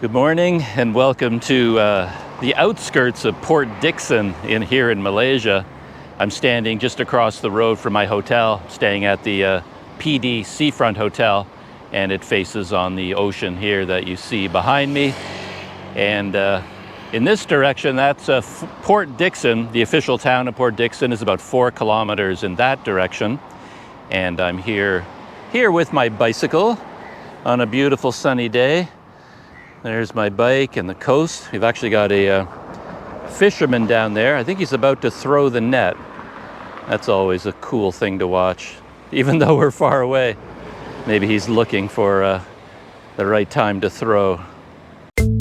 Good morning and welcome to the outskirts of Port Dickson here in Malaysia. I'm standing just across the road from my hotel, staying at the PD Seafront Hotel, and it faces on the ocean here that you see behind me. And in this direction, that's Port Dickson. The official town of Port Dickson is about 4 kilometers in that direction. And I'm here with my bicycle on a beautiful sunny day. There's my bike and the coast. We've actually got a fisherman down there. I think he's about to throw the net. That's always a cool thing to watch, even though we're far away. Maybe he's looking for the right time to throw. I'm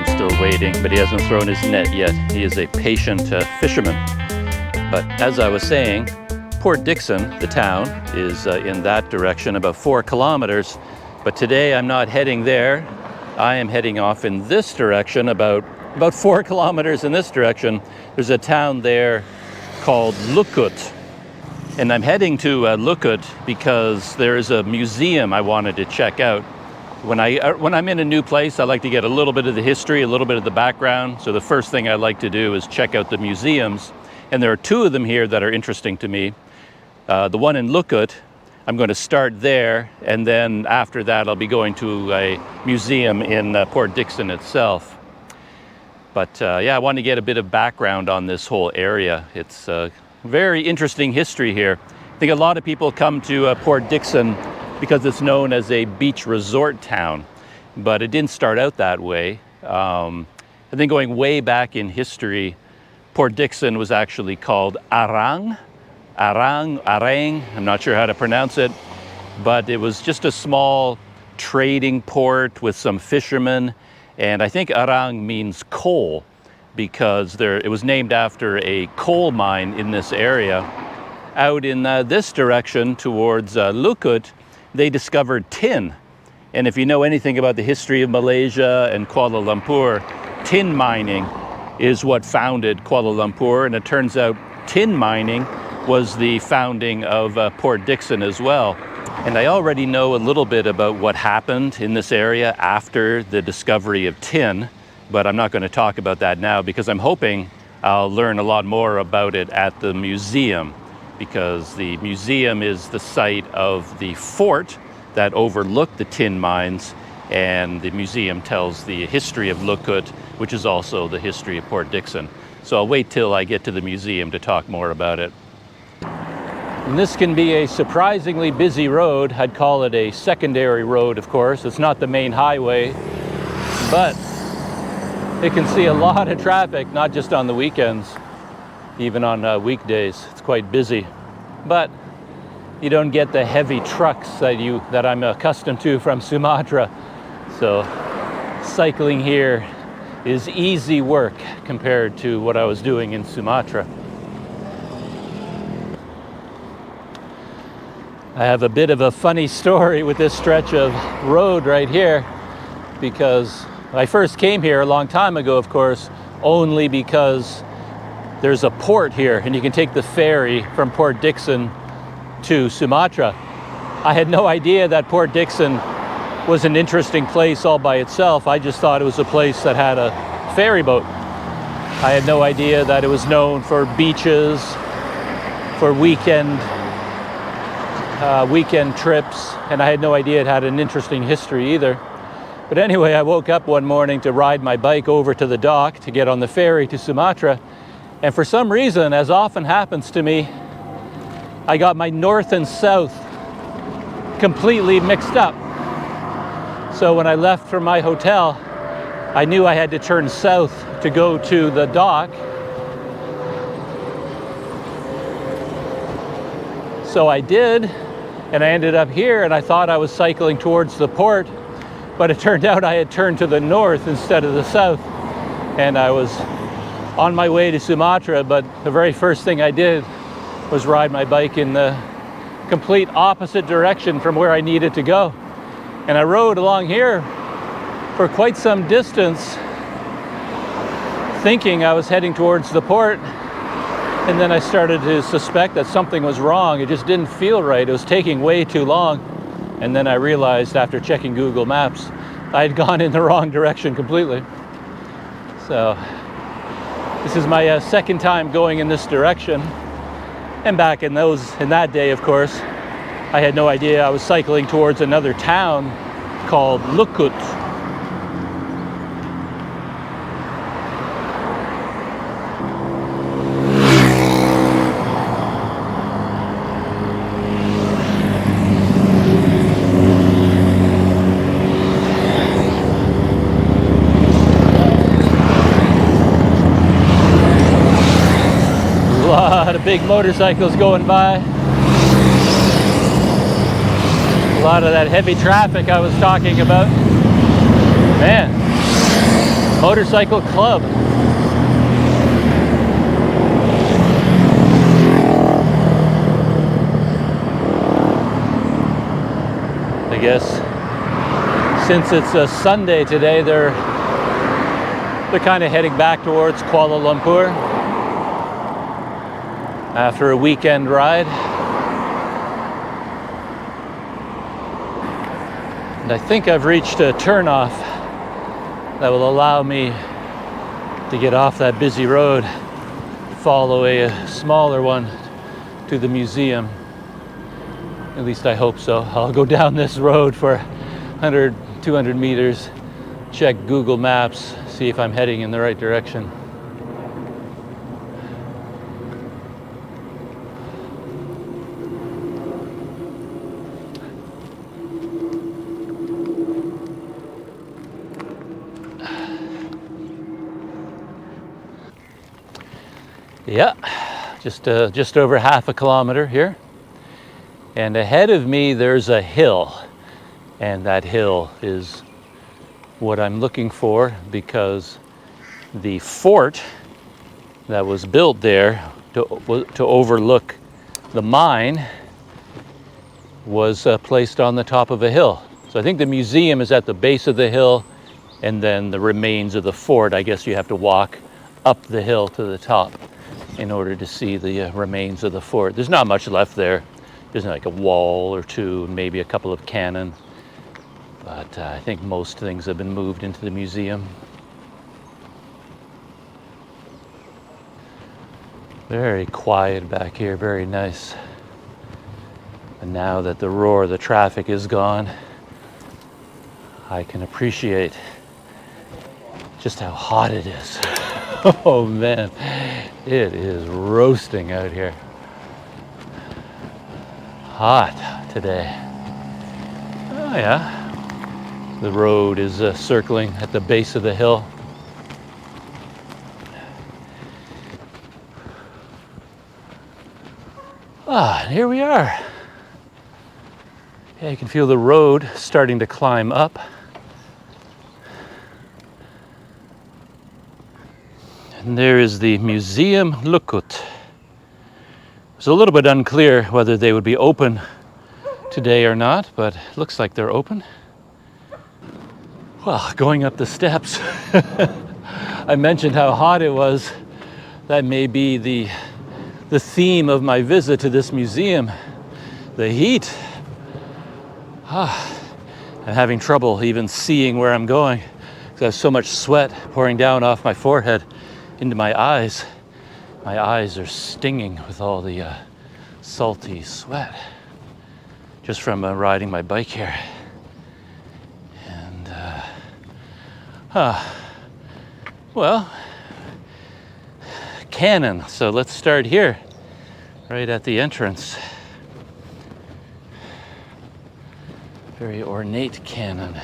still waiting, but he hasn't thrown his net yet. He is a patient fisherman. But as I was saying, Port Dickson, the town, is in that direction, about 4 kilometers. But today I'm not heading there. I am heading off in this direction, about 4 kilometers in this direction. There's a town there called Lukut. And I'm heading to Lukut because there is a museum I wanted to check out. When I'm in a new place, I like to get a little bit of the history, a little bit of the background. So the first thing I like to do is check out the museums. And there are 2 of them here that are interesting to me. The one in Lukut, I'm going to start there, and then after that I'll be going to a museum in Port Dickson itself. But yeah, I want to get a bit of background on this whole area. It's a very interesting history here. I think a lot of people come to Port Dickson because it's known as a beach resort town, but it didn't start out that way. I think going way back in history, Port Dickson was actually called Arang, I'm not sure how to pronounce it, but it was just a small trading port with some fishermen. And I think Arang means coal because it was named after a coal mine in this area. Out in this direction towards Lukut, they discovered tin. And if you know anything about the history of Malaysia and Kuala Lumpur, tin mining is what founded Kuala Lumpur, and it turns out tin mining was the founding of Port Dickson as well. And I already know a little bit about what happened in this area after the discovery of tin, but I'm not going to talk about that now because I'm hoping I'll learn a lot more about it at the museum, because the museum is the site of the fort that overlooked the tin mines, and the museum tells the history of Lukut, which is also the history of Port Dickson. So I'll wait till I get to the museum to talk more about it. And this can be a surprisingly busy road. I'd call it a secondary road, of course. It's not the main highway, but it can see a lot of traffic, not just on the weekends, even on weekdays. It's quite busy, but you don't get the heavy trucks that I'm accustomed to from Sumatra. So cycling here is easy work compared to what I was doing in Sumatra. I have a bit of a funny story with this stretch of road right here, because I first came here a long time ago, of course, only because there's a port here and you can take the ferry from Port Dickson to Sumatra. I had no idea that Port Dickson was an interesting place all by itself. I just thought it was a place that had a ferry boat. I had no idea that it was known for beaches, for weekend trips, and I had no idea it had an interesting history either. But anyway, I woke up one morning to ride my bike over to the dock to get on the ferry to Sumatra, and for some reason, as often happens to me, I got my north and south completely mixed up. So when I left from my hotel, I knew I had to turn south to go to the dock. So I did, and I ended up here, and I thought I was cycling towards the port, but it turned out I had turned to the north instead of the south, and I was on my way to Sumatra, but the very first thing I did was ride my bike in the complete opposite direction from where I needed to go. And I rode along here for quite some distance, thinking I was heading towards the port, And then I started to suspect that something was wrong. It just didn't feel right. It was taking way too long. And then I realized after checking Google Maps, I had gone in the wrong direction completely. So this is my second time going in this direction. And back in that day, of course, I had no idea I was cycling towards another town called Lukut. Big motorcycles going by. A lot of that heavy traffic I was talking about. Man, motorcycle club. I guess since it's a Sunday today, they're kind of heading back towards Kuala Lumpur after a weekend ride. And I think I've reached a turnoff that will allow me to get off that busy road, follow a smaller one to the museum. At least I hope so. I'll go down this road for 100, 200 meters, check Google Maps, see if I'm heading in the right direction. Yeah, just over half a kilometer here. And ahead of me, there's a hill. And that hill is what I'm looking for because the fort that was built there to overlook the mine was placed on the top of a hill. So I think the museum is at the base of the hill, and then the remains of the fort, I guess you have to walk up the hill to the top in order to see the remains of the fort. There's not much left there. There's like a wall or two, maybe a couple of cannon. But I think most things have been moved into the museum. Very quiet back here, very nice. And now that the roar of the traffic is gone, I can appreciate just how hot it is. Oh man, it is roasting out here. Hot today. Oh yeah, the road is circling at the base of the hill. Ah, here we are. Yeah, you can feel the road starting to climb up. And there is the Museum Lukut. It's a little bit unclear whether they would be open today or not, but it looks like they're open. Well, going up the steps, I mentioned how hot it was. That may be the theme of my visit to this museum, the heat. I'm having trouble even seeing where I'm going because I have so much sweat pouring down off my forehead into my eyes. My eyes are stinging with all the salty sweat just from riding my bike here. And well, cannon. So let's start here, right at the entrance. Very ornate cannon.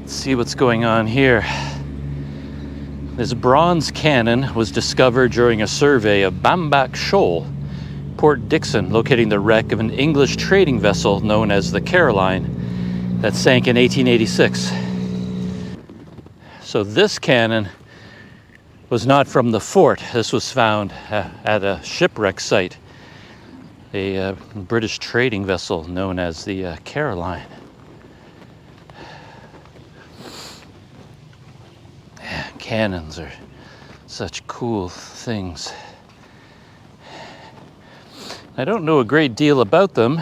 See what's going on here. This bronze cannon was discovered during a survey of Bambak Shoal, Port Dixon, locating the wreck of an English trading vessel known as the Caroline that sank in 1886. So this cannon was not from the fort. This was found at a shipwreck site a British trading vessel known as the Caroline. Yeah, cannons are such cool things. I don't know a great deal about them,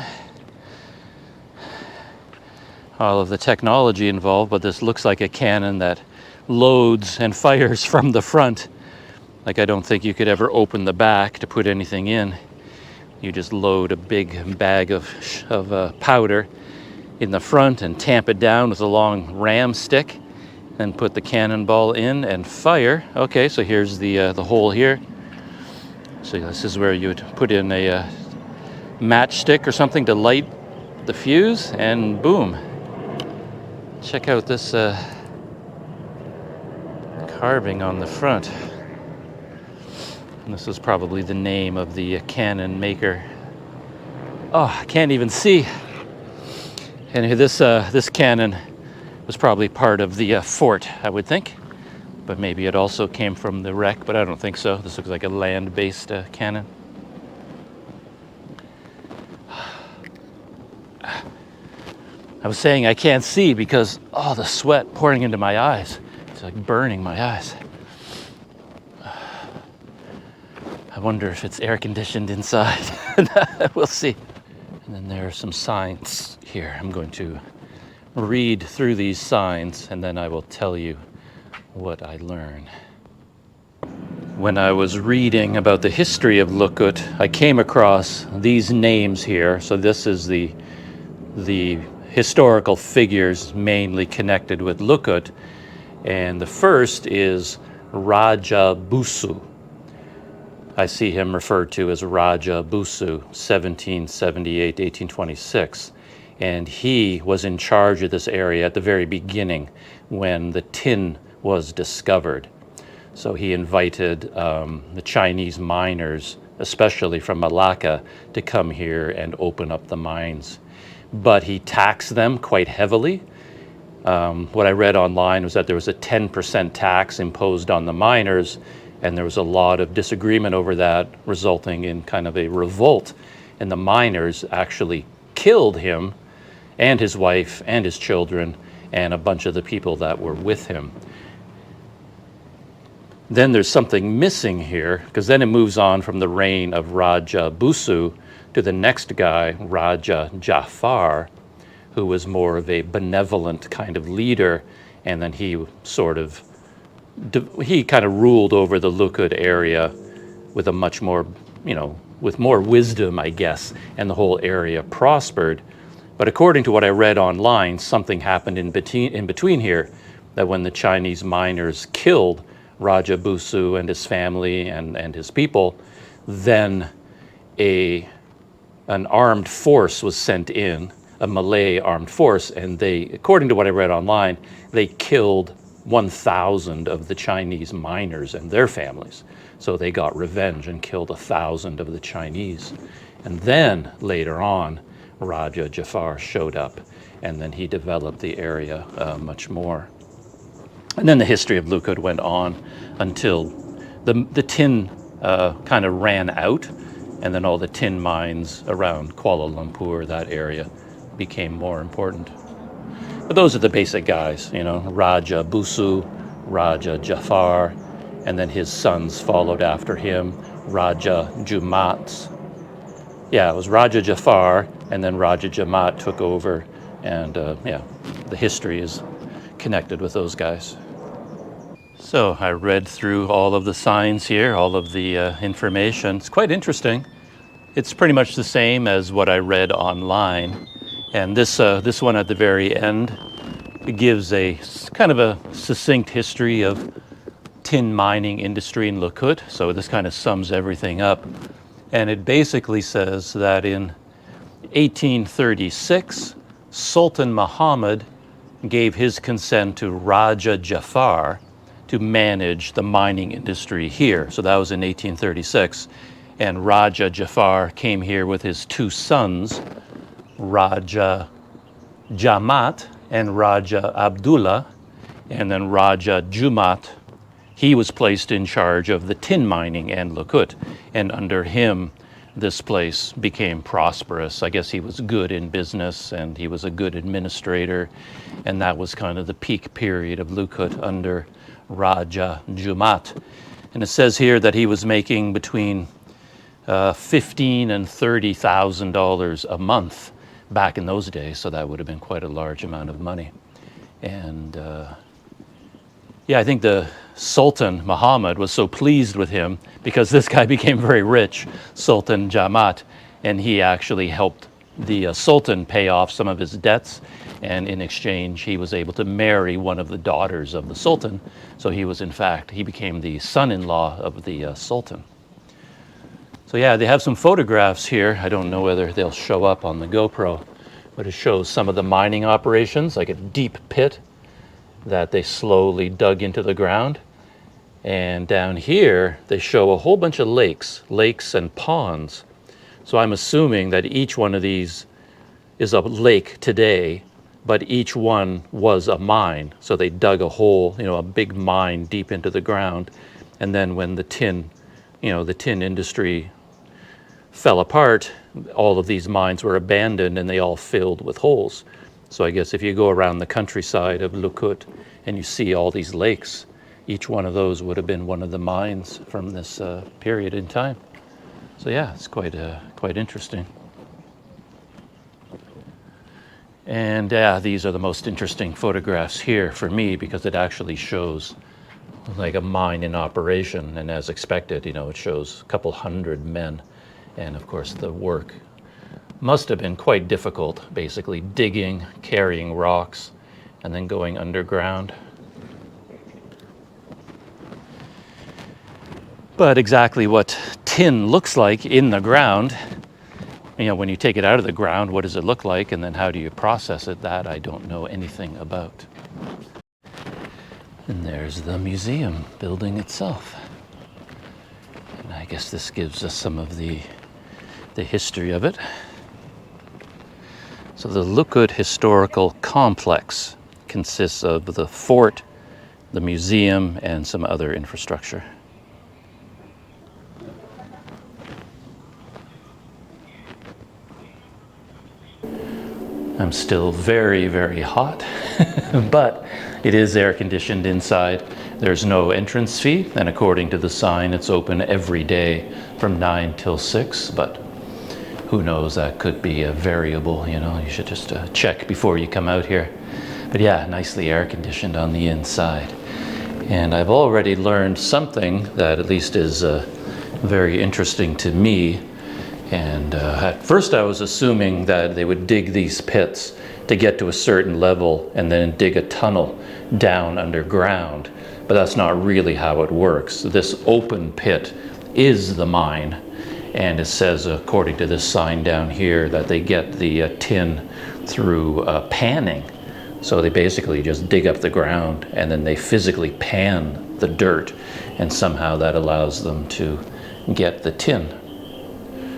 all of the technology involved, but this looks like a cannon that loads and fires from the front. Like, I don't think you could ever open the back to put anything in. You just load a big bag of powder in the front and tamp it down with a long ram stick, then put the cannonball in and fire. Okay, so here's the hole here. So this is where you would put in a matchstick or something to light the fuse, and boom. Check out this carving on the front. And this is probably the name of the cannon maker. Oh, I can't even see. And this cannon was probably part of the fort, I would think. But maybe it also came from the wreck, but I don't think so. This looks like a land-based cannon. I was saying I can't see because, oh, the sweat pouring into my eyes. It's like burning my eyes. I wonder if it's air conditioned inside. We'll see. And then there are some signs here. I'm going to read through these signs and then I will tell you what I learn. When I was reading about the history of Lukut, I came across these names here. So this is the historical figures mainly connected with Lukut. And the first is Raja Busu. I see him referred to as Raja Busu, 1778 to 1826. And he was in charge of this area at the very beginning when the tin was discovered. So he invited the Chinese miners, especially from Malacca, to come here and open up the mines. But he taxed them quite heavily. What I read online was that there was a 10% tax imposed on the miners, and there was a lot of disagreement over that, resulting in kind of a revolt. And the miners actually killed him and his wife and his children and a bunch of the people that were with him. Then there's something missing here, because then it moves on from the reign of Raja Busu to the next guy, Raja Jafar, who was more of a benevolent kind of leader, and then he kind of ruled over the Lukut area with a much more, with more wisdom, I guess, and the whole area prospered. But according to what I read online, something happened in between here, that when the Chinese miners killed Raja Busu and his family and his people, then an armed force was sent in, a Malay armed force, and they, according to what I read online, they killed 1,000 of the Chinese miners and their families. So they got revenge and killed 1,000 of the Chinese. And then later on, Raja Jafar showed up, and then he developed the area much more. And then the history of Lukut went on until the tin kind of ran out, and then all the tin mines around Kuala Lumpur, that area, became more important. But those are the basic guys, Raja Busu, Raja Jafar, and then his sons followed after him, Raja Jumat. Yeah, it was Raja Jafar, and then Raja Jumat took over, and the history is connected with those guys. So I read through all of the signs here, all of the information. It's quite interesting. It's pretty much the same as what I read online. And this one at the very end, it gives a kind of a succinct history of tin mining industry in Lukut. So this kind of sums everything up. And it basically says that in 1836, Sultan Muhammad gave his consent to Raja Jafar to manage the mining industry here. So that was in 1836. And Raja Jafar came here with his two sons, Raja Jamat and Raja Abdullah. And then Raja Jumat, he was placed in charge of the tin mining and Lukut. And under him, this place became prosperous. I guess he was good in business and he was a good administrator, and that was kind of the peak period of Lukut under Raja Jumat. And it says here that he was making between $15,000 and $30,000 a month back in those days, so that would have been quite a large amount of money. And yeah, I think the Sultan Muhammad was so pleased with him because this guy became very rich, Sultan Jamat, and he actually helped the Sultan pay off some of his debts, and in exchange he was able to marry one of the daughters of the Sultan. So he was, in fact, he became the son-in-law of the Sultan. So yeah, they have some photographs here. I don't know whether they'll show up on the GoPro, but it shows some of the mining operations, like a deep pit that they slowly dug into the ground. And down here, they show a whole bunch of lakes and ponds. So I'm assuming that each one of these is a lake today, but each one was a mine. So they dug a hole, a big mine deep into the ground. And then when the tin industry fell apart, all of these mines were abandoned and they all filled with holes. So I guess if you go around the countryside of Lukut and you see all these lakes, each one of those would have been one of the mines from this period in time. So yeah, it's quite interesting. And yeah, these are the most interesting photographs here for me because it actually shows like a mine in operation. And as expected, it shows a couple hundred men. And of course, the work must have been quite difficult, basically digging, carrying rocks, and then going underground. But exactly what tin looks like in the ground, when you take it out of the ground, what does it look like? And then how do you process it? That I don't know anything about. And there's the museum building itself. And I guess this gives us some of the history of it. So the Lukut Historical Complex consists of the fort, the museum, and some other infrastructure. I'm still very, very hot, but it is air conditioned inside. There's no entrance fee, and according to the sign, it's open every day from 9 till 6, but who knows, that could be a variable, you should just check before you come out here. But yeah, nicely air conditioned on the inside. And I've already learned something that at least is very interesting to me. And at first I was assuming that they would dig these pits to get to a certain level and then dig a tunnel down underground. But that's not really how it works. This open pit is the mine. And it says, according to this sign down here, that they get the tin through panning. So they basically just dig up the ground and then they physically pan the dirt. And somehow that allows them to get the tin.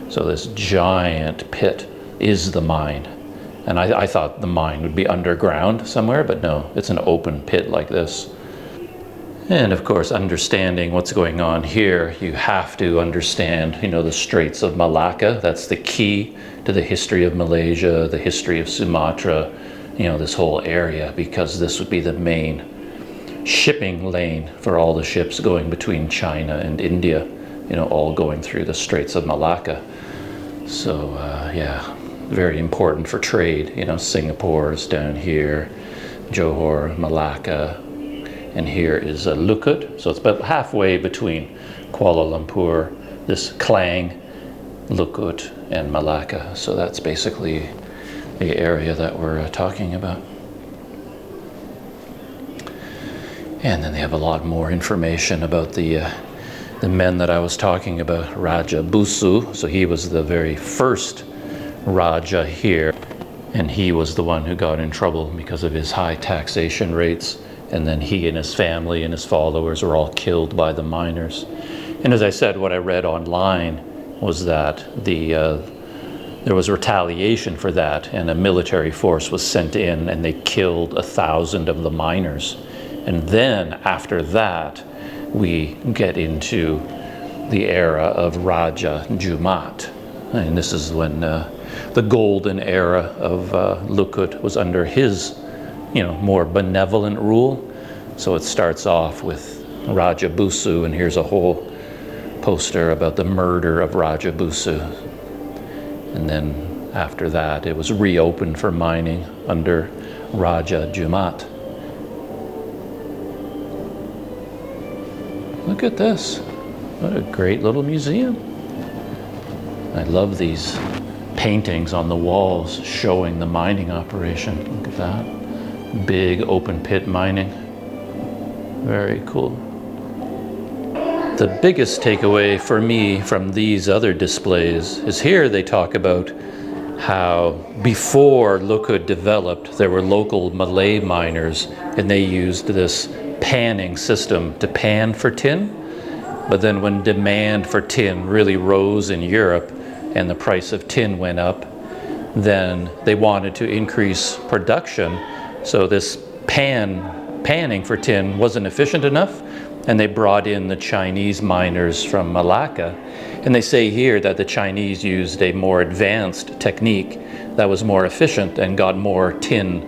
So this giant pit is the mine. And I thought the mine would be underground somewhere, but no, it's an open pit like this. And of course, understanding what's going on here, you have to understand, the Straits of Malacca. That's the key to the history of Malaysia, the history of Sumatra, this whole area, because this would be the main shipping lane for all the ships going between China and India, all going through the Straits of Malacca. So yeah, very important for trade. Singapore is down here, Johor, Malacca, and here is Lukut. So it's about halfway between Kuala Lumpur, this Klang, Lukut, and Malacca. So that's basically the area that we're talking about. And then they have a lot more information about the men that I was talking about, Raja Busu. So he was the very first Raja here, and he was the one who got in trouble because of his high taxation rates. And then he and his family and his followers were all killed by the miners. And as I said, what I read online was that there was retaliation for that, and a military force was sent in and they killed 1,000 of the miners. And then after that, we get into the era of Raja Jumat, And this is when the golden era of Lukut was under his, more benevolent rule. So it starts off with Raja Busu, and here's a whole poster about the murder of Raja Busu. And then after that, it was reopened for mining under Raja Jumat. Look at this. What a great little museum. I love these paintings on the walls showing the mining operation. Look at that. Big open pit mining. Very cool. The biggest takeaway for me from these other displays is here they talk about how before Lukut developed, there were local Malay miners and they used this panning system to pan for tin. But then when demand for tin really rose in Europe and the price of tin went up, then they wanted to increase production. So this panning for tin wasn't efficient enough, and they brought in the Chinese miners from Malacca. And they say here that the Chinese used a more advanced technique that was more efficient and got more tin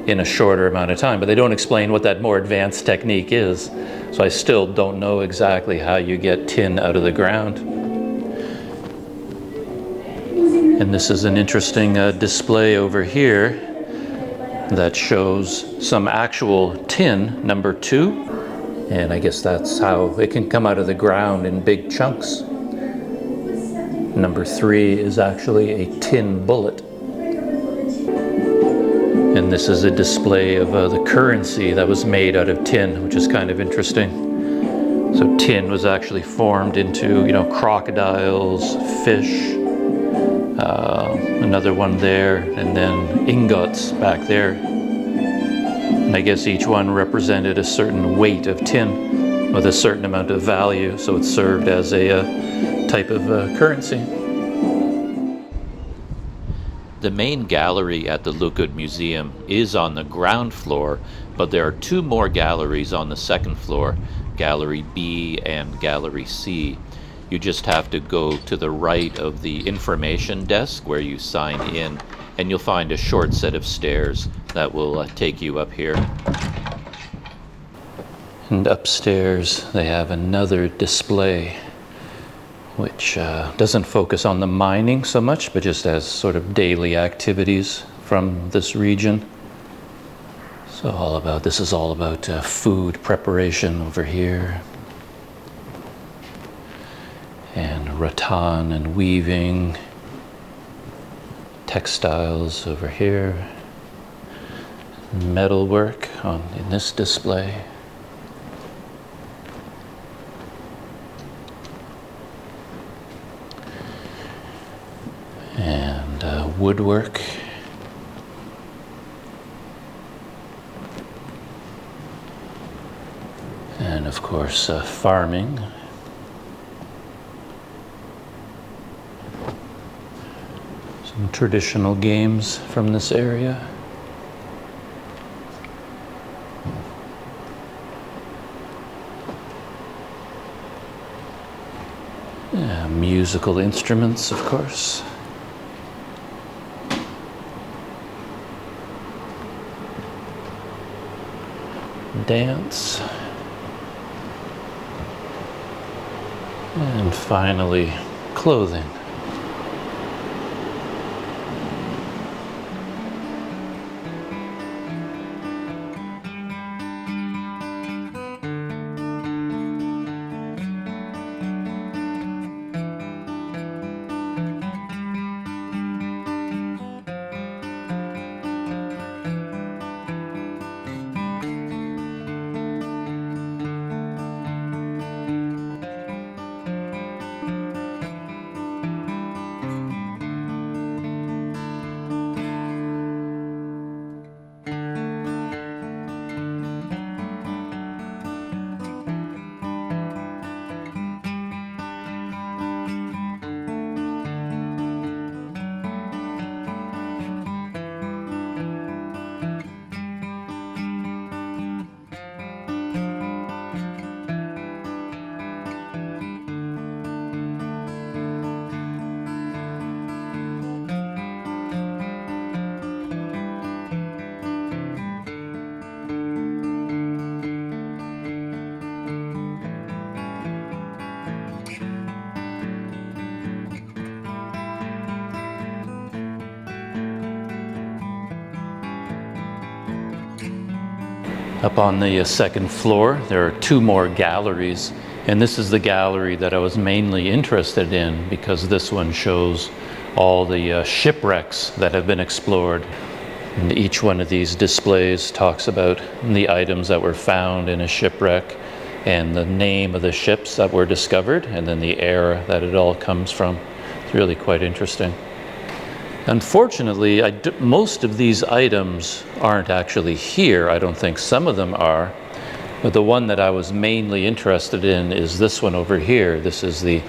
in a shorter amount of time. But they don't explain what that more advanced technique is. So I still don't know exactly how you get tin out of the ground. And this is an interesting display over here that shows some actual tin, number 2. And I guess that's how it can come out of the ground in big chunks. Number 3 is actually a tin bullet. And this is a display of the currency that was made out of tin, which is kind of interesting. So tin was actually formed into, crocodiles, fish, another one there, and then ingots back there. And I guess each one represented a certain weight of tin with a certain amount of value, so it served as a type of currency. The main gallery at the Lukut Museum is on the ground floor, but there are 2 more galleries on the second floor, Gallery B and Gallery C. You just have to go to the right of the information desk where you sign in, and you'll find a short set of stairs that will take you up here. And upstairs they have another display which doesn't focus on the mining so much, but just as sort of daily activities from this region. So this is all about food preparation over here, and rattan and weaving, textiles over here, metalwork in this display. And woodwork. And of course, farming. Some traditional games from this area. Musical instruments, of course. Dance. And finally, clothing. Up on the second floor, there are two more galleries, and this is the gallery that I was mainly interested in because this one shows all the shipwrecks that have been explored. And each one of these displays talks about the items that were found in a shipwreck and the name of the ships that were discovered and then the era that it all comes from. It's really quite interesting. Unfortunately, most of these items aren't actually here. I don't think some of them are. But the one that I was mainly interested in is this one over here. This is the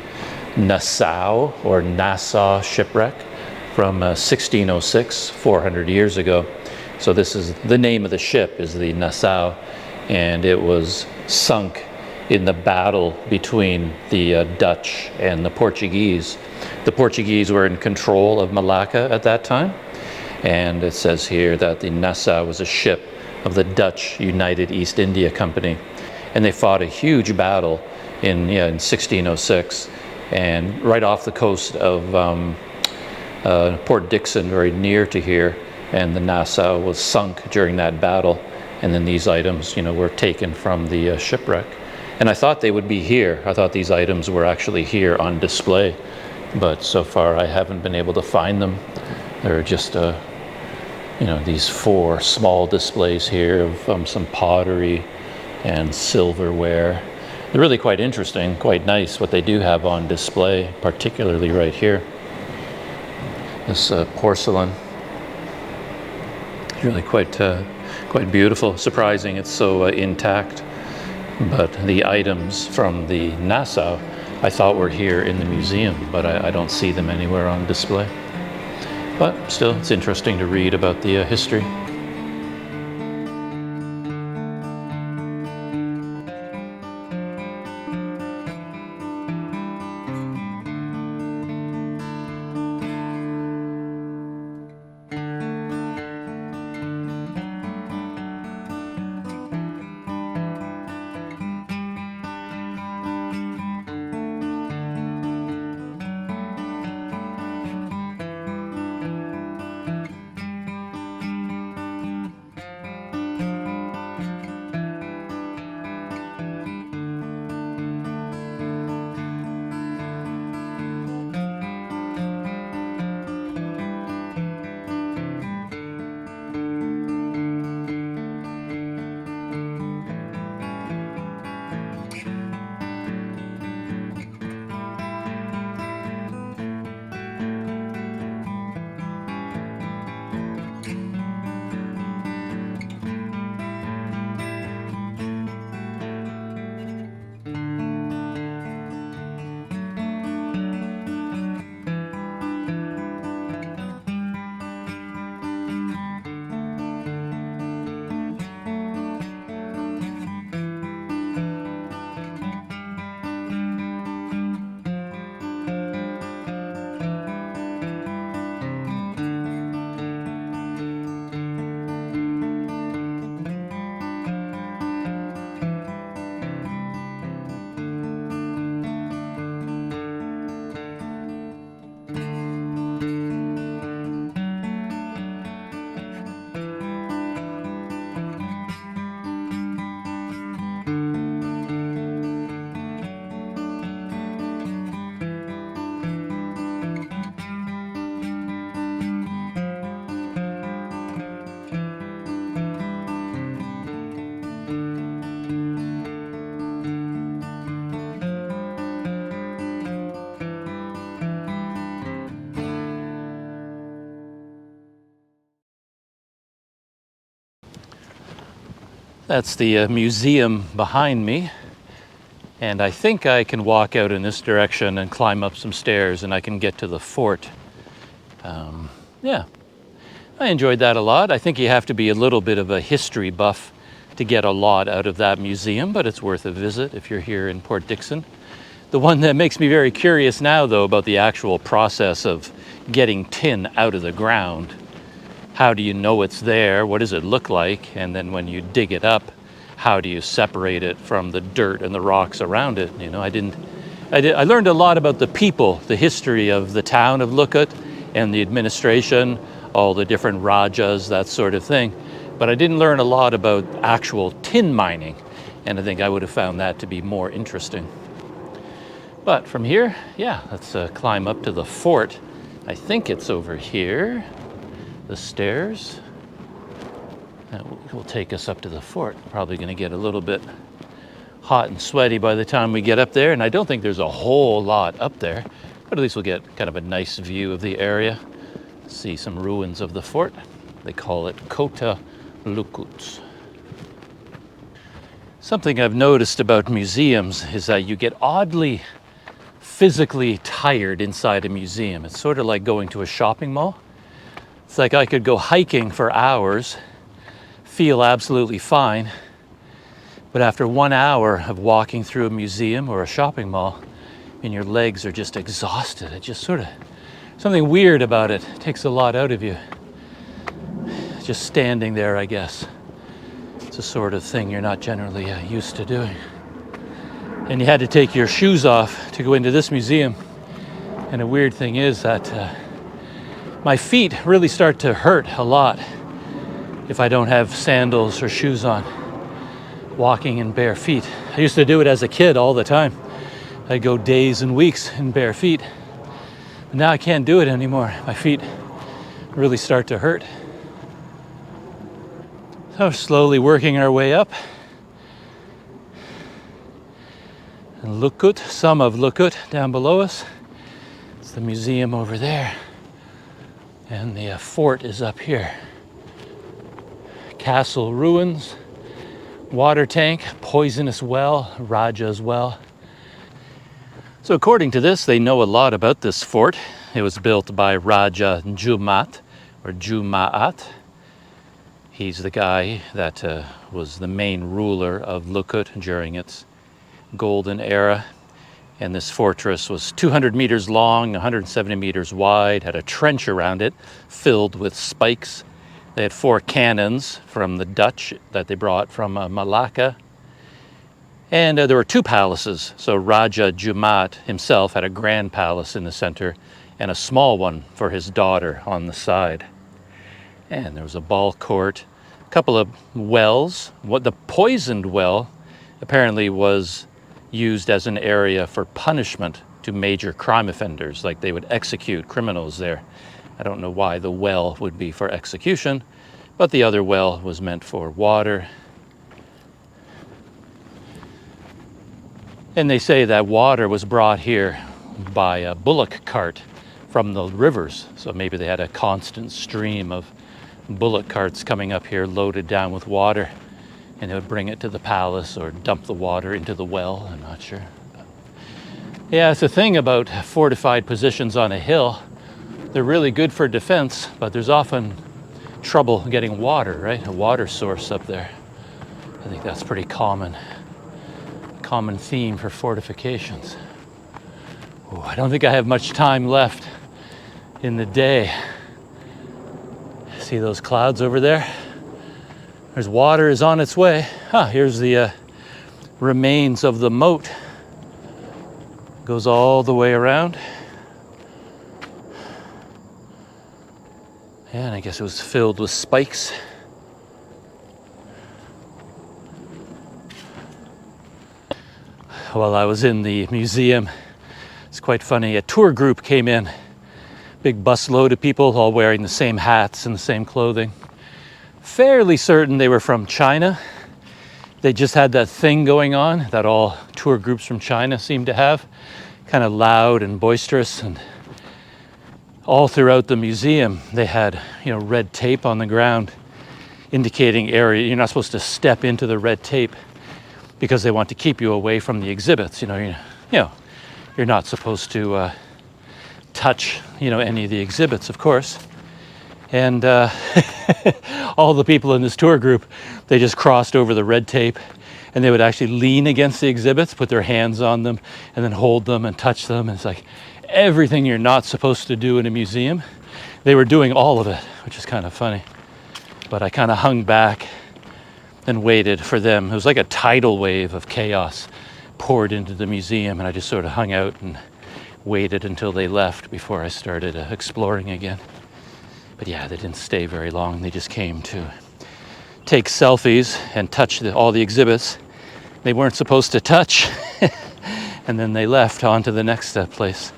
Nassau or Nassau shipwreck from 1606, 400 years ago. So this is the name of the ship, is the Nassau, and it was sunk in the battle between the Dutch and the Portuguese. The Portuguese were in control of Malacca at that time, and it says here that the Nassau was a ship of the Dutch United East India Company, and they fought a huge battle in 1606, and right off the coast of Port Dickson, very near to here, and the Nassau was sunk during that battle, and then these items, were taken from the shipwreck. And I thought they would be here. I thought these items were actually here on display, but so far I haven't been able to find them. There are just, these four small displays here of some pottery and silverware. They're really quite interesting, quite nice what they do have on display, particularly right here. This porcelain is really quite beautiful. Surprising it's so intact. But the items from the Nassau I thought were here in the museum, but I don't see them anywhere on display. But still, it's interesting to read about the history. That's the museum behind me, and I think I can walk out in this direction and climb up some stairs and I can get to the fort. Yeah, I enjoyed that a lot. I think you have to be a little bit of a history buff to get a lot out of that museum, but it's worth a visit if you're here in Port Dickson. The one that makes me very curious now, though, about the actual process of getting tin out of the ground. How do you know it's there? What does it look like? And then when you dig it up, how do you separate it from the dirt and the rocks around it? I learned a lot about the people, the history of the town of Lukut and the administration, all the different rajas, that sort of thing. But I didn't learn a lot about actual tin mining, and I think I would have found that to be more interesting. But from here, yeah, let's climb up to the fort. I think it's over here, the stairs. That will take us up to the fort. Probably going to get a little bit hot and sweaty by the time we get up there, and I don't think there's a whole lot up there, but at least we'll get kind of a nice view of the area, see some ruins of the fort. They call it Kota Lukut. Something I've noticed about museums is that you get oddly physically tired inside a museum. It's sort of like going to a shopping mall. It's like I could go hiking for hours, feel absolutely fine, but after 1 hour of walking through a museum or a shopping mall, and your legs are just exhausted. It just sort of, something weird about it. It takes a lot out of you. Just standing there, I guess. It's a sort of thing you're not generally used to doing. And you had to take your shoes off to go into this museum. And the weird thing is that my feet really start to hurt a lot if I don't have sandals or shoes on, walking in bare feet. I used to do it as a kid all the time. I'd go days and weeks in bare feet. But now I can't do it anymore. My feet really start to hurt. So slowly working our way up. And Lukut, some of Lukut down below us. It's the museum over there. And the fort is up here. Castle ruins, water tank, poisonous well, Raja's well. So according to this, they know a lot about this fort. It was built by Raja Jumat, or Jumaat. He's the guy that was the main ruler of Lukut during its golden era. And this fortress was 200 meters long, 170 meters wide, had a trench around it filled with spikes. They had 4 cannons from the Dutch that they brought from Malacca. And there were 2 palaces. So Raja Jumat himself had a grand palace in the center and a small one for his daughter on the side. And there was a ball court, a couple of wells. What the poisoned well apparently was used as an area for punishment to major crime offenders, like they would execute criminals there. I don't know why the well would be for execution, but the other well was meant for water. And they say that water was brought here by a bullock cart from the rivers. So maybe they had a constant stream of bullock carts coming up here loaded down with water, and they would bring it to the palace or dump the water into the well. I'm not sure. Yeah, it's a thing about fortified positions on a hill. They're really good for defense, but there's often trouble getting water, right? A water source up there. I think that's pretty common theme for fortifications. Ooh, I don't think I have much time left in the day. See those clouds over there? There's water is on its way. Here's the remains of the moat. Goes all the way around. Yeah, and I guess it was filled with spikes. While I was in the museum, it's quite funny. A tour group came in. Big busload of people all wearing the same hats and the same clothing. Fairly certain they were from China. They just had that thing going on that all tour groups from China seem to have. Kind of loud and boisterous, and all throughout the museum they had, red tape on the ground indicating area. You're not supposed to step into the red tape because they want to keep you away from the exhibits. You're not supposed to touch, any of the exhibits, of course. And all the people in this tour group, they just crossed over the red tape, and they would actually lean against the exhibits, put their hands on them, and then hold them and touch them. And it's like everything you're not supposed to do in a museum. They were doing all of it, which is kind of funny. But I kind of hung back and waited for them. It was like a tidal wave of chaos poured into the museum, and I just sort of hung out and waited until they left before I started exploring again. But yeah, they didn't stay very long. They just came to take selfies and touch all the exhibits they weren't supposed to touch. And then they left on to the next place.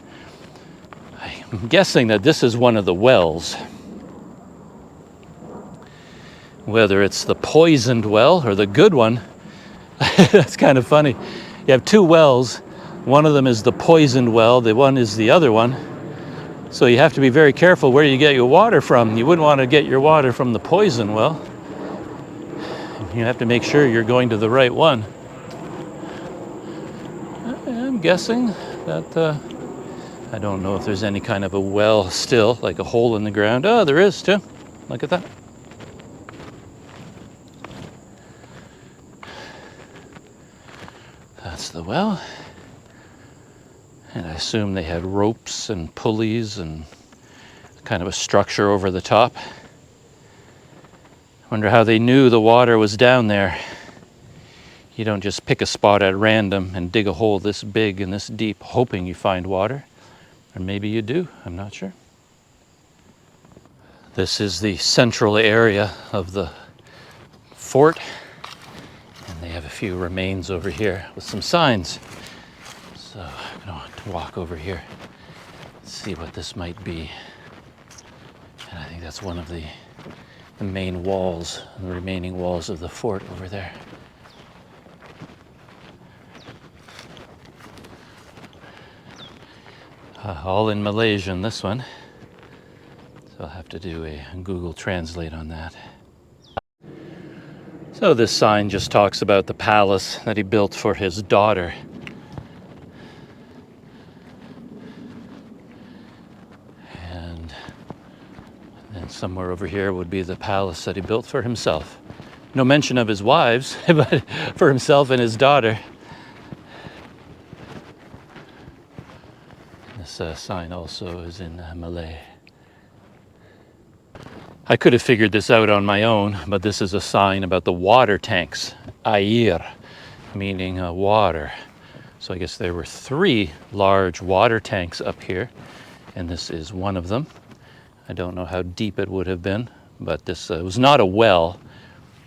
I'm guessing that this is one of the wells. Whether it's the poisoned well or the good one, that's kind of funny. You have two wells. One of them is the poisoned well, the one is the other one. So you have to be very careful where you get your water from. You wouldn't want to get your water from the poison well. You have to make sure you're going to the right one. I'm guessing that, I don't know if there's any kind of a well still, like a hole in the ground. Oh, there is too. Look at that. That's the well. And I assume they had ropes and pulleys and kind of a structure over the top. Wonder how they knew the water was down there. You don't just pick a spot at random and dig a hole this big and this deep hoping you find water. Or maybe you do, I'm not sure. This is the central area of the fort. And they have a few remains over here with some signs. So I'm going to walk over here, see what this might be. And I think that's one of the main walls, the remaining walls of the fort over there. All in Malaysian, this one. So I'll have to do a Google Translate on that. So this sign just talks about the palace that he built for his daughter. And then somewhere over here would be the palace that he built for himself. No mention of his wives, but for himself and his daughter. This sign also is in Malay. I could have figured this out on my own, but this is a sign about the water tanks. Air, meaning water. So I guess there were 3 large water tanks up here, and this is one of them. I don't know how deep it would have been, but this was not a well,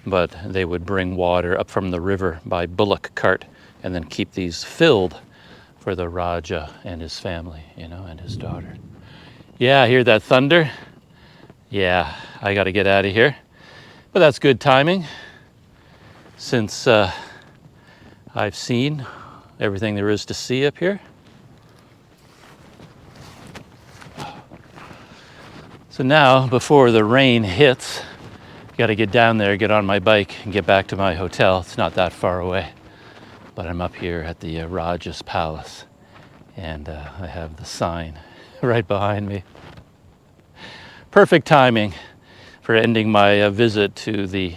but they would bring water up from the river by bullock cart and then keep these filled for the Raja and his family, you know, and his daughter. Yeah, hear that thunder? Yeah, I got to get out of here. But that's good timing, since I've seen everything there is to see up here. So now, before the rain hits, got to get down there, get on my bike, and get back to my hotel. It's not that far away. But I'm up here at the Raja's Palace, and I have the sign right behind me. Perfect timing for ending my visit to the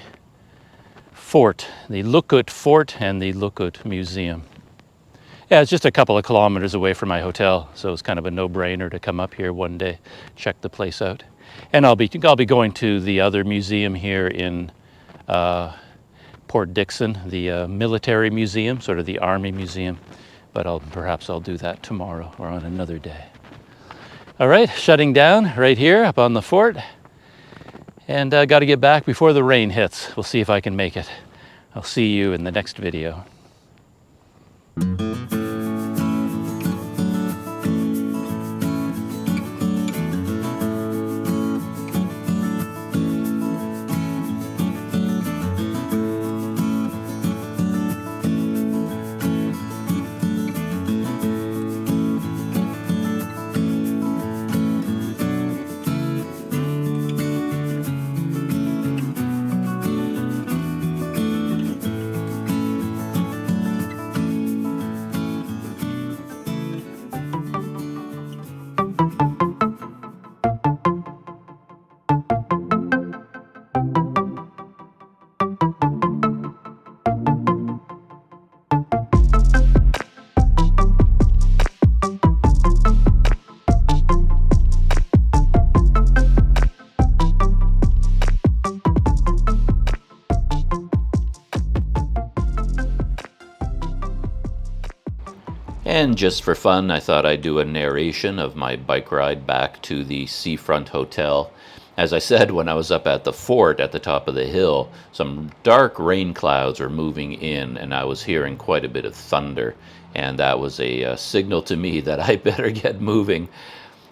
fort, the Lukut Fort and the Lukut Museum. Yeah, it's just a couple of kilometers away from my hotel, so it's kind of a no-brainer to come up here one day, check the place out. And I'll be going to the other museum here in Port Dickson, the military museum, sort of the army museum, but perhaps I'll do that tomorrow or on another day. All right, shutting down right here up on the fort, and got to get back before the rain hits. We'll see if I can make it. I'll see you in the next video. And just for fun, I thought I'd do a narration of my bike ride back to the Seafront Hotel As I said, when I was up at the fort at the top of the hill, some dark rain clouds were moving in, and I was hearing quite a bit of thunder. And that was a signal to me that I better get moving.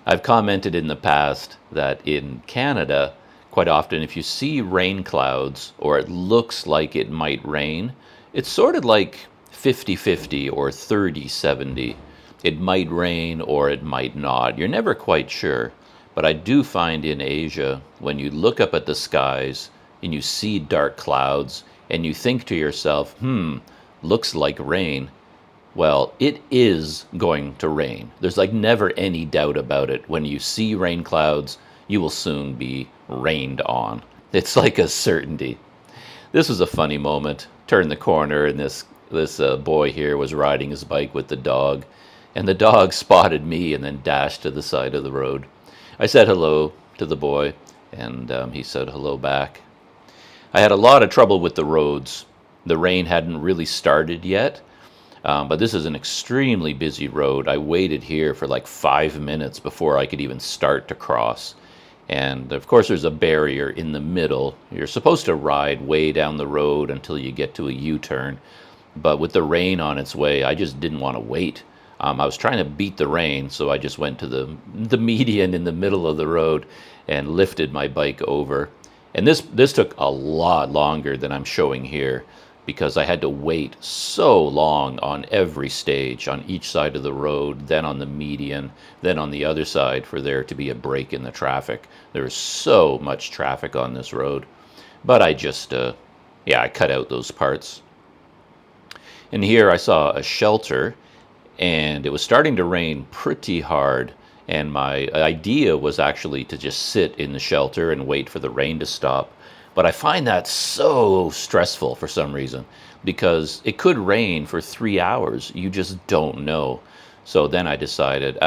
I've commented in the past that in Canada, quite often, if you see rain clouds or it looks like it might rain, it's sort of like 50-50 or 30-70. It might rain or it might not. You're never quite sure. But I do find in Asia, when you look up at the skies and you see dark clouds and you think to yourself, looks like rain, well, it is going to rain. There's like never any doubt about it. When you see rain clouds, you will soon be rained on. It's like a certainty. This was a funny moment. Turned the corner and this boy here was riding his bike with the dog. And the dog spotted me and then dashed to the side of the road. I said hello to the boy, and he said hello back. I had a lot of trouble with the roads. The rain hadn't really started yet, but this is an extremely busy road. I waited here for like 5 minutes before I could even start to cross. And of course, there's a barrier in the middle. You're supposed to ride way down the road until you get to a U-turn. But with the rain on its way, I just didn't want to wait. I was trying to beat the rain, so I just went to the median in the middle of the road and lifted my bike over. And this took a lot longer than I'm showing here because I had to wait so long on every stage, on each side of the road, then on the median, then on the other side for there to be a break in the traffic. There's so much traffic on this road. But I just, I cut out those parts. And here I saw a shelter, and it was starting to rain pretty hard, and my idea was actually to just sit in the shelter and wait for the rain to stop. But I find that so stressful for some reason, because it could rain for 3 hours. You just don't know. So then I decided,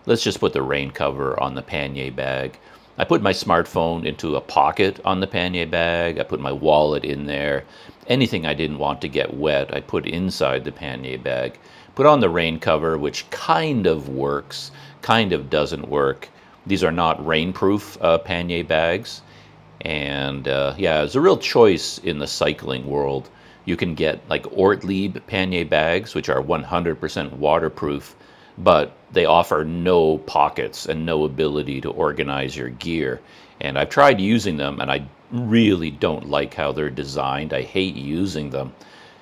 let's just put the rain cover on the pannier bag. I put my smartphone into a pocket on the pannier bag. I put my wallet in there. Anything I didn't want to get wet, I put inside the pannier bag. Put on the rain cover, which kind of works, kind of doesn't work. These are not rainproof pannier bags. And it's a real choice in the cycling world. You can get like Ortlieb pannier bags, which are 100% waterproof, but they offer no pockets and no ability to organize your gear. And I've tried using them, and I really don't like how they're designed. I hate using them.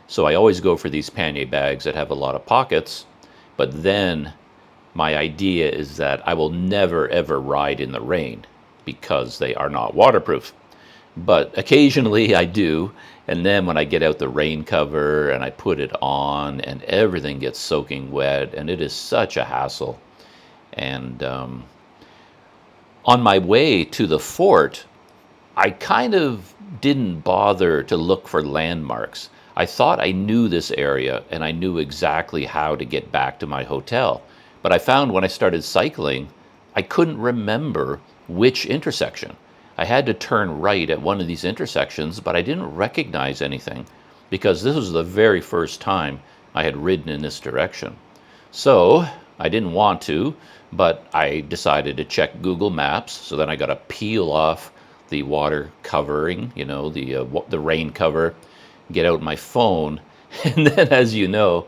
So I always go for these pannier bags that have a lot of pockets, but then my idea is that I will never ever ride in the rain because they are not waterproof. But occasionally I do, and then when I get out the rain cover and I put it on and everything gets soaking wet, and it is such a hassle. And on my way to the fort, I kind of didn't bother to look for landmarks. I thought I knew this area and I knew exactly how to get back to my hotel. But I found when I started cycling, I couldn't remember which intersection. I had to turn right at one of these intersections, but I didn't recognize anything because this was the very first time I had ridden in this direction. So I didn't want to, but I decided to check Google Maps. So then I got to peel off the water covering, the rain cover, get out my phone, and then, as you know,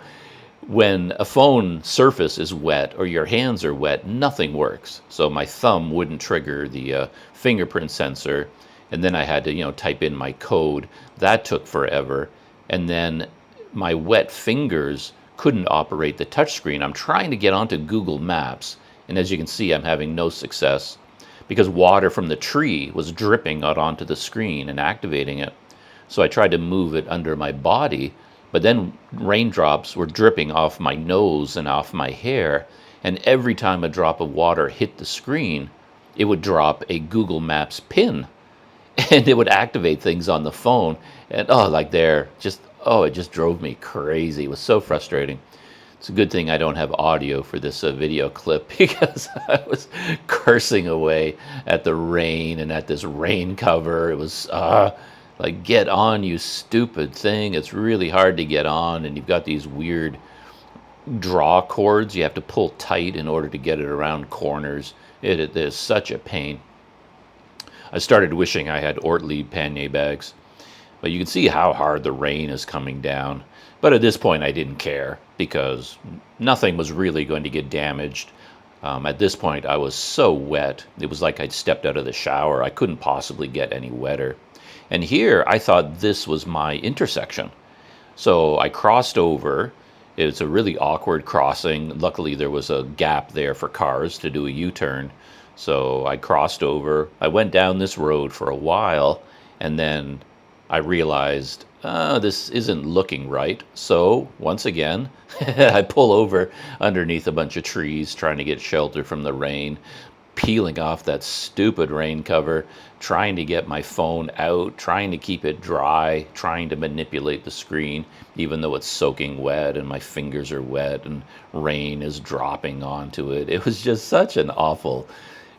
when a phone surface is wet or your hands are wet, nothing works. So my thumb wouldn't trigger the fingerprint sensor, and then I had to, type in my code. That took forever, and then my wet fingers couldn't operate the touchscreen. I'm trying to get onto Google Maps, and as you can see, I'm having no success because water from the tree was dripping out onto the screen and activating it. So I tried to move it under my body, but then raindrops were dripping off my nose and off my hair, and every time a drop of water hit the screen, it would drop a Google Maps pin, and it would activate things on the phone, and it just drove me crazy. It was so frustrating. It's a good thing I don't have audio for this video clip because I was cursing away at the rain and at this rain cover. It was like, get on, you stupid thing. It's really hard to get on, and you've got these weird draw cords you have to pull tight in order to get it around corners. It is such a pain. I started wishing I had Ortlieb pannier bags. But you can see how hard the rain is coming down. But at this point, I didn't care because nothing was really going to get damaged. At this point, I was so wet. It was like I'd stepped out of the shower. I couldn't possibly get any wetter. And here, I thought this was my intersection. So I crossed over. It's a really awkward crossing. Luckily, there was a gap there for cars to do a U-turn. So I crossed over. I went down this road for a while, and then I realized this isn't looking right. So once again, I pull over underneath a bunch of trees trying to get shelter from the rain, peeling off that stupid rain cover, trying to get my phone out, trying to keep it dry, trying to manipulate the screen, even though it's soaking wet and my fingers are wet and rain is dropping onto it. It was just such an awful.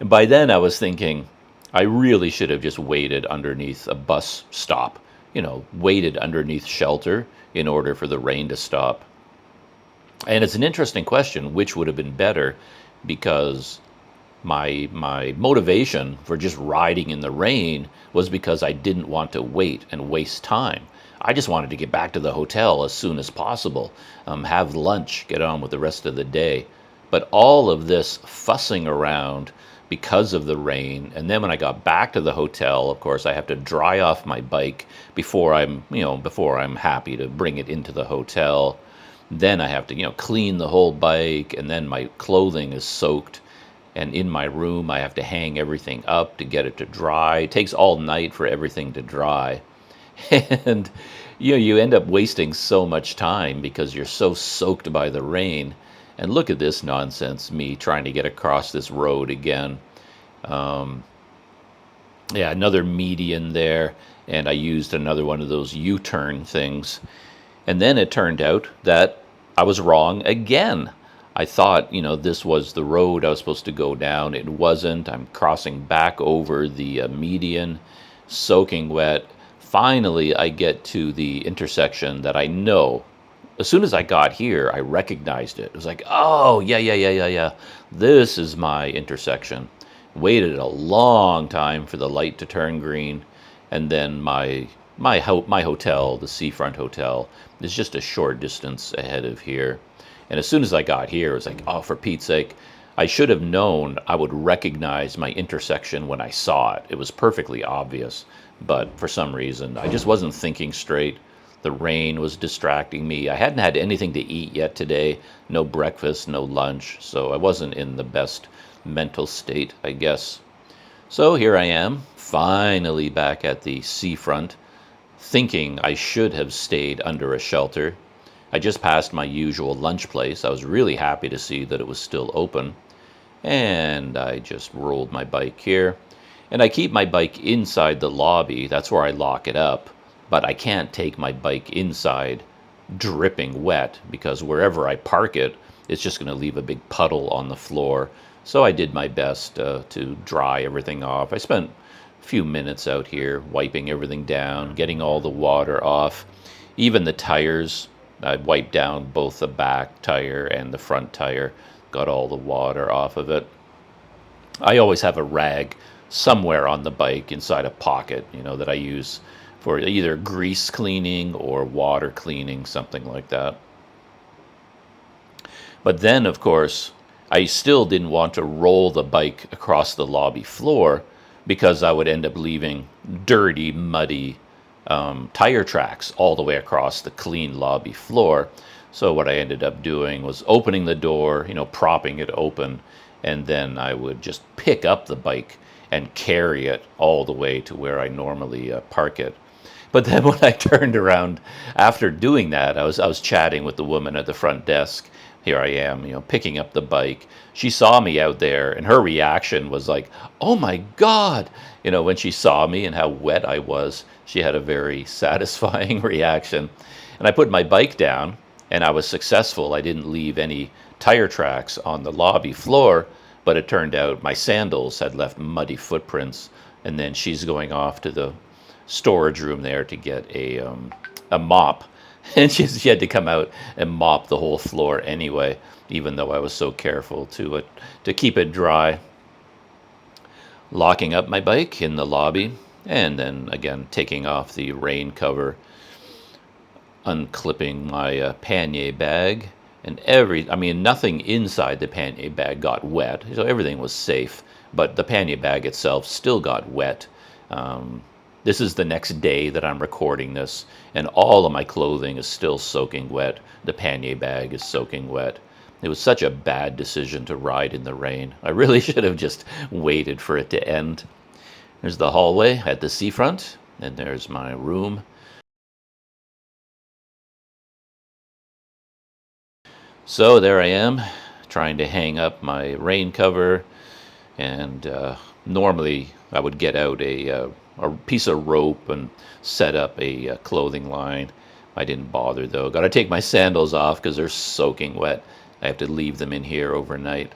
And by then I was thinking, I really should have just waited underneath a bus stop, waited underneath shelter in order for the rain to stop. And it's an interesting question, which would have been better, because my motivation for just riding in the rain was because I didn't want to wait and waste time. I just wanted to get back to the hotel as soon as possible, have lunch, get on with the rest of the day. But all of this fussing around because of the rain, and then when I got back to the hotel, of course, I have to dry off my bike before I'm happy to bring it into the hotel. Then I have to, clean the whole bike, and then my clothing is soaked. And in my room, I have to hang everything up to get it to dry. It takes all night for everything to dry. And, you end up wasting so much time because you're so soaked by the rain. And look at this nonsense, me trying to get across this road again. Another median there. And I used another one of those U-turn things. And then it turned out that I was wrong again. I thought, this was the road I was supposed to go down. It wasn't. I'm crossing back over the median, soaking wet. Finally, I get to the intersection that I know. As soon as I got here, I recognized it. It was like, oh, yeah. This is my intersection. Waited a long time for the light to turn green. And then my hotel, the Seafront Hotel, is just a short distance ahead of here. And as soon as I got here, it was like, oh, for Pete's sake, I should have known I would recognize my intersection when I saw it. It was perfectly obvious, but for some reason, I just wasn't thinking straight. The rain was distracting me. I hadn't had anything to eat yet today, no breakfast, no lunch, so I wasn't in the best mental state, I guess. So here I am, finally back at the seafront, thinking I should have stayed under a shelter. I just passed my usual lunch place. I was really happy to see that it was still open. And I just rolled my bike here. And I keep my bike inside the lobby. That's where I lock it up. But I can't take my bike inside dripping wet, because wherever I park it, it's just going to leave a big puddle on the floor. So I did my best to dry everything off. I spent a few minutes out here wiping everything down, getting all the water off. Even the tires, I wiped down both the back tire and the front tire, got all the water off of it. I always have a rag somewhere on the bike inside a pocket, that I use for either grease cleaning or water cleaning, something like that. But then, of course, I still didn't want to roll the bike across the lobby floor, because I would end up leaving dirty, muddy tire tracks all the way across the clean lobby floor. So what I ended up doing was opening the door, propping it open, and then I would just pick up the bike and carry it all the way to where I normally park it. But then when I turned around after doing that, I was chatting with the woman at the front desk. Here I am, picking up the bike. She saw me out there, and her reaction was like, oh my God. When she saw me and how wet I was, she had a very satisfying reaction. And I put my bike down, and I was successful. I didn't leave any tire tracks on the lobby floor, but it turned out my sandals had left muddy footprints. And then she's going off to the storage room there to get a mop. And she had to come out and mop the whole floor anyway, even though I was so careful to keep it dry. locking up my bike in the lobby, and then again taking off the rain cover, unclipping my pannier bag, and nothing inside the pannier bag got wet, so everything was safe, but the pannier bag itself still got wet. This is the next day that I'm recording this, and all of my clothing is still soaking wet. The pannier bag is soaking wet. It was such a bad decision to ride in the rain. I really should have just waited for it to end. There's the hallway at the seafront, and there's my room. So there I am, trying to hang up my rain cover, and normally I would get out a piece of rope and set up a clothing line. I didn't bother though. Got to take my sandals off because they're soaking wet. I have to leave them in here overnight.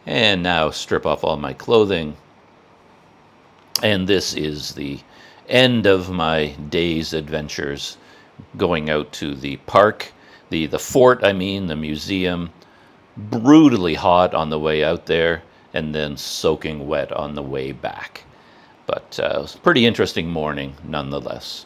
And now strip off all my clothing. And this is the end of my day's adventures, going out to the park, the fort, the museum, brutally hot on the way out there, and then soaking wet on the way back. But it was a pretty interesting morning nonetheless.